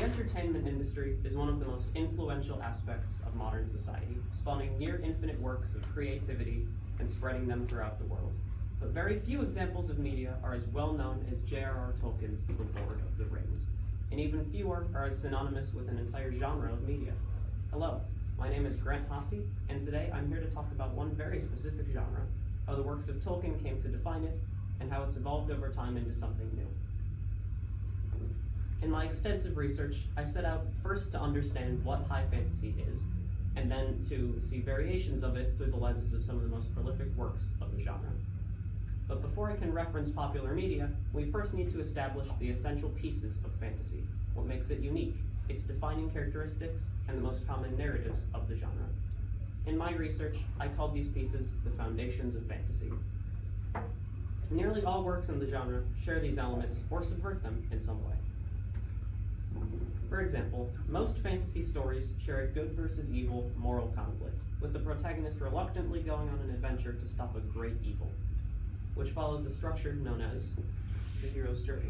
entertainment industry is one of the most influential aspects of modern society, spawning near infinite works of creativity and spreading them throughout the world. But very few examples of media are as well known as J.R.R. Tolkien's The Lord of the Rings, and even fewer are as synonymous with an entire genre of media. Hello, my name is Grant Hasse, and today I'm here to talk about one very specific genre, how the works of Tolkien came to define it, and how it's evolved over time into something new. In my extensive research, I set out first to understand what high fantasy is, and then to see variations of it through the lenses of some of the most prolific works of the genre. But before I can reference popular media, we first need to establish the essential pieces of fantasy, what makes it unique, its defining characteristics, and the most common narratives of the genre. In my research, I called these pieces the foundations of fantasy. Nearly all works in the genre share these elements or subvert them in some way. For example, most fantasy stories share a good versus evil moral conflict, with the protagonist reluctantly going on an adventure to stop a great evil, which follows a structure known as the hero's journey.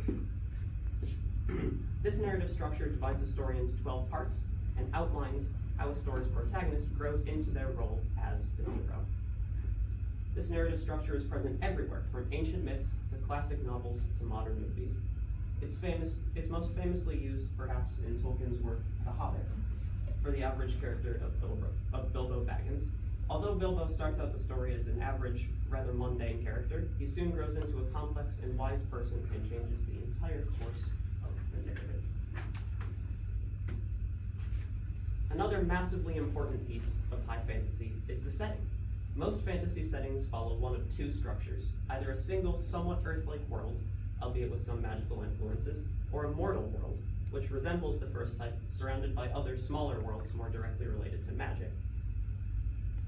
This narrative structure divides a story into 12 parts and outlines how a story's protagonist grows into their role as the hero. This narrative structure is present everywhere, from ancient myths to classic novels to modern movies. It's most famously used, perhaps, in Tolkien's work, The Hobbit, for the average character of Bilbo Baggins. Although Bilbo starts out the story as an average, rather mundane character, he soon grows into a complex and wise person and changes the entire course of the narrative. Another massively important piece of high fantasy is the setting. Most fantasy settings follow one of two structures, either a single, somewhat Earth-like world, albeit with some magical influences, or a mortal world, which resembles the first type, surrounded by other smaller worlds more directly related to magic,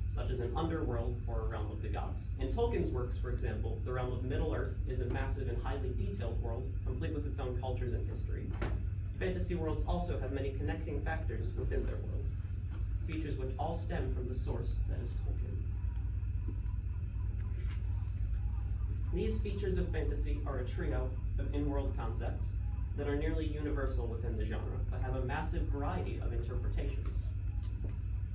such as an underworld or a realm of the gods. In Tolkien's works, for example, the realm of Middle-earth is a massive and highly detailed world, complete with its own cultures and history. Fantasy worlds also have many connecting factors within their worlds, features which all stem from the source that is Tolkien. These features of fantasy are a trio of in-world concepts that are nearly universal within the genre, but have a massive variety of interpretations.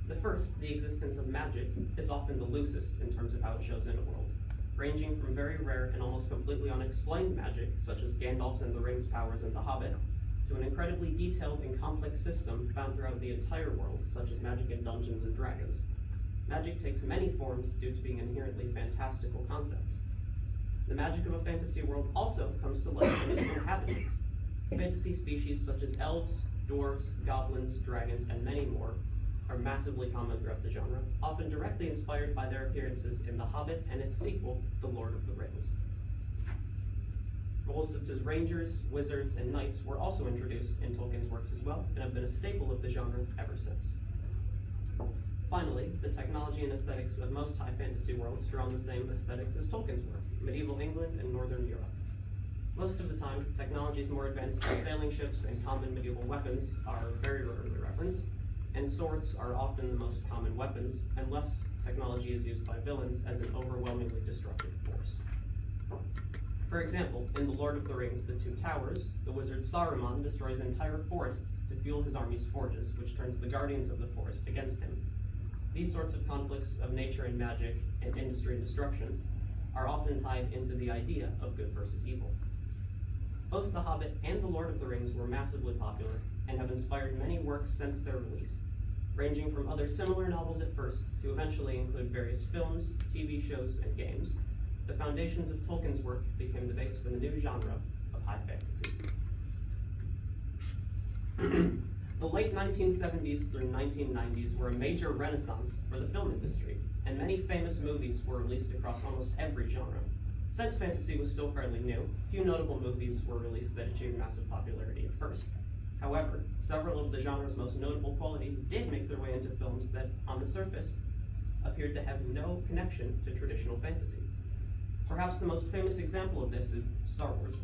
The first, the existence of magic, is often the loosest in terms of how it shows in a world, ranging from very rare and almost completely unexplained magic, such as Gandalf's and the Rings powers in The Hobbit, to an incredibly detailed and complex system found throughout the entire world, such as magic in Dungeons and Dragons. Magic takes many forms due to being an inherently fantastical concept. The magic of a fantasy world also comes to life in its inhabitants. Fantasy species such as elves, dwarves, goblins, dragons, and many more are massively common throughout the genre, often directly inspired by their appearances in The Hobbit and its sequel, The Lord of the Rings. Roles such as rangers, wizards, and knights were also introduced in Tolkien's works as well, and have been a staple of the genre ever since. Finally, the technology and aesthetics of most high fantasy worlds draw on the same aesthetics as Tolkien's work, medieval England and Northern Europe. Most of the time, technologies more advanced than sailing ships and common medieval weapons are very rarely referenced, and swords are often the most common weapons, unless technology is used by villains as an overwhelmingly destructive force. For example, in The Lord of the Rings, The Two Towers, the wizard Saruman destroys entire forests to fuel his army's forges, which turns the guardians of the forest against him. These sorts of conflicts of nature and magic and industry and destruction are often tied into the idea of good versus evil. Both The Hobbit and The Lord of the Rings were massively popular and have inspired many works since their release, ranging from other similar novels at first to eventually include various films, TV shows, and games. The foundations of Tolkien's work became the base for the new genre of high fantasy. The late 1970s through 1990s were a major renaissance for the film industry, and many famous movies were released across almost every genre. Since fantasy was still fairly new, few notable movies were released that achieved massive popularity at first. However, several of the genre's most notable qualities did make their way into films that, on the surface, appeared to have no connection to traditional fantasy. Perhaps the most famous example of this is Star Wars.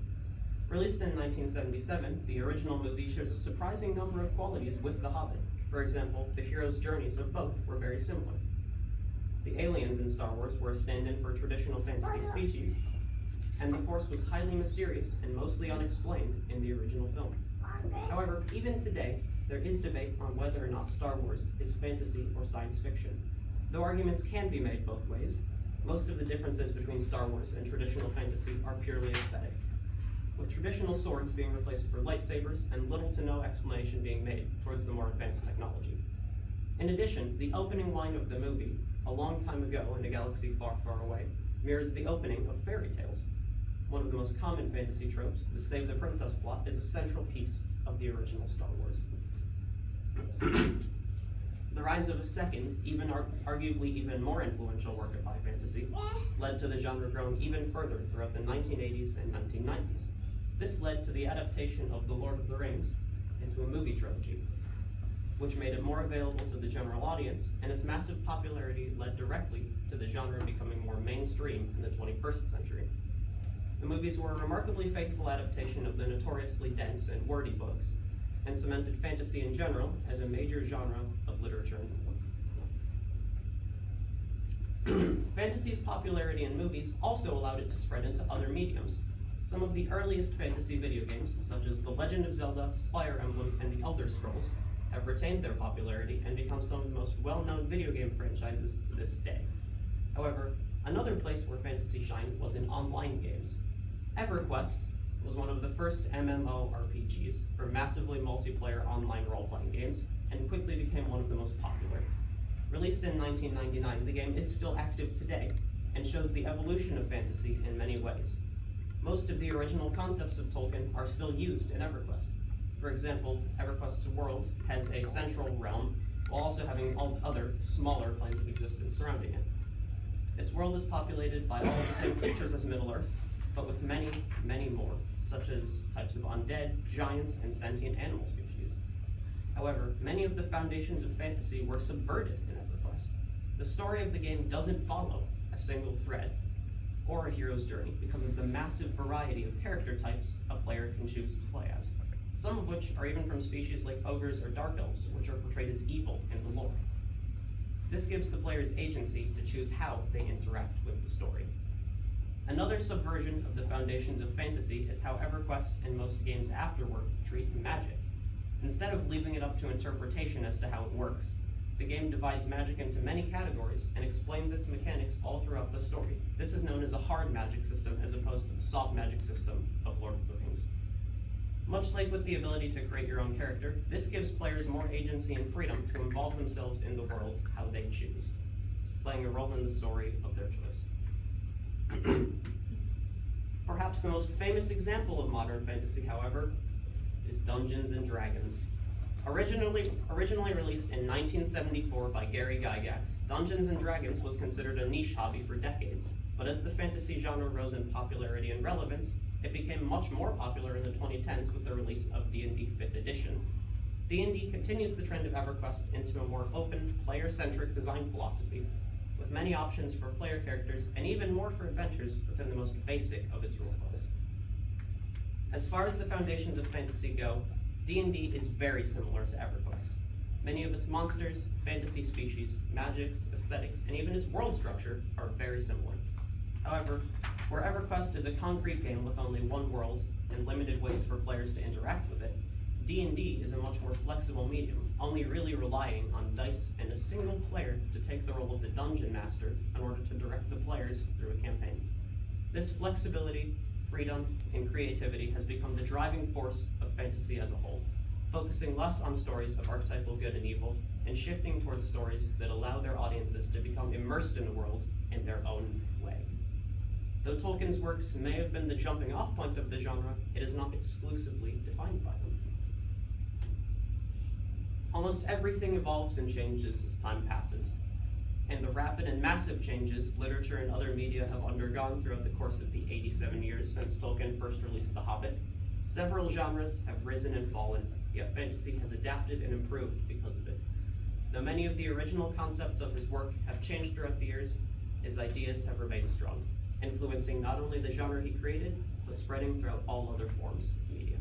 Released in 1977, the original movie shares a surprising number of qualities with The Hobbit. For example, the hero's journeys of both were very similar. The aliens in Star Wars were a stand-in for traditional fantasy species, and the Force was highly mysterious and mostly unexplained in the original film. However, Even today, there is debate on whether or not Star Wars is fantasy or science fiction. Though arguments can be made both ways, most of the differences between Star Wars and traditional fantasy are purely aesthetic, with traditional swords being replaced for lightsabers and little to no explanation being made towards the more advanced technology. In addition, the opening line of the movie, A Long Time Ago in a Galaxy Far, Far Away, mirrors the opening of fairy tales. One of the most common fantasy tropes, the Save the Princess plot, is a central piece of the original Star Wars. The rise of a second, arguably even more influential work of high fantasy, led to the genre growing even further throughout the 1980s and 1990s. This led to the adaptation of The Lord of the Rings into a movie trilogy, which made it more available to the general audience, and its massive popularity led directly to the genre becoming more mainstream in the 21st century. The movies were a remarkably faithful adaptation of the notoriously dense and wordy books, and cemented fantasy in general as a major genre of literature and film. Fantasy's popularity in movies also allowed it to spread into other mediums. Some of the earliest fantasy video games, such as The Legend of Zelda, Fire Emblem, and The Elder Scrolls, have retained their popularity and become some of the most well-known video game franchises to this day. However, another place where fantasy shined was in online games. EverQuest was one of the first MMORPGs, or massively multiplayer online role-playing games, and quickly became one of the most popular. Released in 1999, the game is still active today, and shows the evolution of fantasy in many ways. Most of the original concepts of Tolkien are still used in EverQuest. For example, EverQuest's world has a central realm, while also having all other, smaller planes of existence surrounding it. Its world is populated by all of the same creatures as Middle-earth, but with many, many more, such as types of undead, giants, and sentient animal species. However, many of the foundations of fantasy were subverted in EverQuest. The story of the game doesn't follow a single thread or a hero's journey because of the massive variety of character types a player can choose to play as, some of which are even from species like ogres or dark elves, which are portrayed as evil in the lore. This gives the players agency to choose how they interact with the story. Another subversion of the foundations of fantasy is how EverQuest and most games afterward treat magic. Instead of leaving it up to interpretation as to how it works, the game divides magic into many categories and explains its mechanics all throughout the story. This is known as a hard magic system as opposed to the soft magic system of Lord of the Rings. Much like with the ability to create your own character, this gives players more agency and freedom to involve themselves in the world how they choose, playing a role in the story of their choice. Perhaps the most famous example of modern fantasy, however, is Dungeons & Dragons. Originally released in 1974 by Gary Gygax, Dungeons & Dragons was considered a niche hobby for decades, but as the fantasy genre rose in popularity and relevance, it became much more popular in the 2010s with the release of D&D 5th edition. D&D continues the trend of EverQuest into a more open, player-centric design philosophy, with many options for player characters and even more for adventures within the most basic of its roleplays. As far as the foundations of fantasy go, D&D is very similar to EverQuest. Many of its monsters, fantasy species, magics, aesthetics, and even its world structure are very similar. However, where EverQuest is a concrete game with only one world and limited ways for players to interact with it, D&D is a much more flexible medium, only really relying on dice and a single player to take the role of the dungeon master in order to direct the players through a campaign. This flexibility, freedom, and creativity has become the driving force of fantasy as a whole, focusing less on stories of archetypal good and evil, and shifting towards stories that allow their audiences to become immersed in the world in their own way. Though Tolkien's works may have been the jumping off point of the genre, it is not exclusively defined by them. Almost everything evolves and changes as time passes, and the rapid and massive changes literature and other media have undergone throughout the course of the 87 years since Tolkien first released The Hobbit, several genres have risen and fallen, yet fantasy has adapted and improved because of it. Though many of the original concepts of his work have changed throughout the years, his ideas have remained strong, influencing not only the genre he created, but spreading throughout all other forms of media.